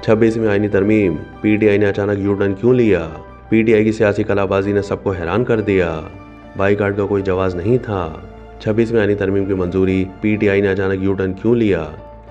26वीं आईनी तरमीम, PTI ने अचानक यू टर्न क्यों लिया? PTI की सियासी कलाबाजी ने सबको हैरान कर दिया। बाईकाट का कोई जवाब नहीं था। 26वीं आईनी तरमीम की मंजूरी, PTI ने अचानक यू टर्न क्यों लिया?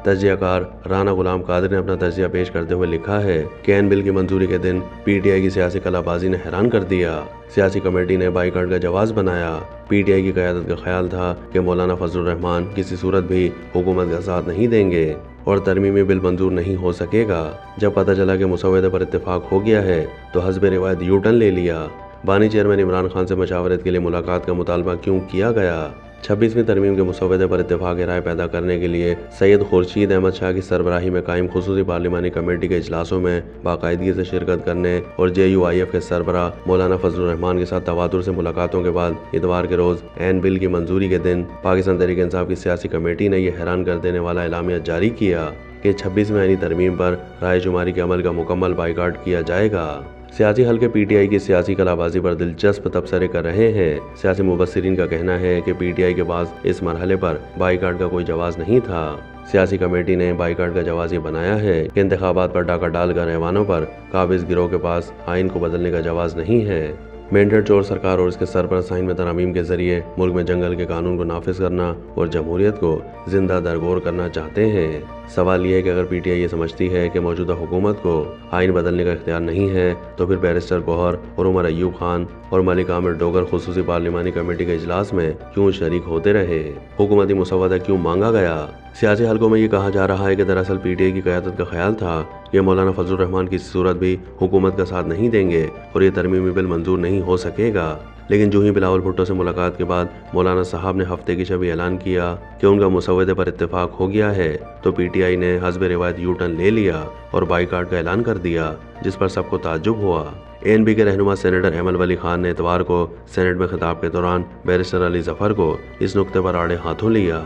तज्जियाकार राना गुलाम कादिर ने अपना तज्जिया पेश करते हुए लिखा है कि एन बिल की मंजूरी के दिन PTI की सियासी कलाबाजी ने हैरान कर दिया। सियासी कमेटी ने बाईकाट का जवाब बनाया। PTI की क़यादत का ख्याल था कि मौलाना फजलुर रहमान किसी सूरत भी हुकूमत का साथ नहीं देंगे और तरमीमी बिल मंजूर नहीं हो सकेगा। जब पता चला कि मुसव्वदे पर इत्तेफाक हो गया है तो हस्बे रिवायत यू टर्न ले लिया। बानी चेयरमैन इमरान खान से मशावरत के लिए मुलाकात का मुतालबा क्यों किया गया? 26वीं तरमीम के मुसव्वदे पर इत्तेफाक राय पैदा करने के लिए सैयद खुर्शीद अहमद शाह की सरबराही में कायम खुसूसी पार्लिमानी कमेटी के इजलासों में बाकायदगी से शिरकत करने और JUIF के सरबराह मौलाना फजलुर रहमान के साथ तवातुर से मुलाकातों के बाद इतवार के रोज एन बिल की मंजूरी के दिन पाकिस्तान तहरीक इंसाफ की सियासी कमेटी ने यह हैरान कर देने वाला एलामिया जारी किया कि 26वीं आईनी तरमीम पर राय शुमारी के अमल का मुकम्मल बाइकाट किया जाएगा। सियासी हल्के PTI की सियासी कलाबाजी पर दिलचस्प तबसरे कर रहे हैं। सियासी मुबस्सिरीन का कहना है कि PTI के पास इस मरहले पर बाईकाट का कोई जवाब नहीं था। सियासी कमेटी ने बाईकाट का जवाब ये बनाया है कि इंतखाबात पर डाका डालकर ऐवानों पर काबिज गिरोह के पास आइन को बदलने का जवाब नहीं है। मेंढर चोर सरकार और इसके सरपरस्त आइन में तरमीम के जरिए मुल्क में जंगल के कानून को नाफिज करना और जमहूरियत को जिंदा दरगोर करना चाहते हैं। सवाल यह है कि अगर PTI ये समझती है कि मौजूदा हुकूमत को आइन बदलने का इख्तियार नहीं है तो फिर बैरिस्टर गौहर और उमर अयूब खान और मलिक आमिर डोगर खुसूसी पार्लिमानी कमेटी के इजलास में क्यों शरीक होते रहे? हुकूमती मुसव्वदा क्यों मांगा गया? सियासी हलकों में ये कहा जा रहा है कि दरअसल PTI की क़यादत का ख्याल था कि मौलाना फजलुर रहमान किसी सूरत भी हुकूमत का साथ नहीं देंगे और ये तरमीमी बिल मंजूर नहीं हो सकेगा। लेकिन जो ही बिलावल भुट्टो से मुलाकात के बाद मौलाना साहब ने हफ्ते की शब ऐलान किया कि उनका मुसव्वदे पर इत्तेफाक हो गया है तो PTI ने हस्बे रिवायत यू टर्न ले लिया और बाईकाट का ऐलान कर दिया, जिस पर सबको ताज्जुब हुआ। ANP के रहनुमा सेनेटर एमल वली खान ने इतवार को सेनेट में खिताब के दौरान बैरिस्टर अली जफर को इस नुक्ते पर आड़े हाथों लिया।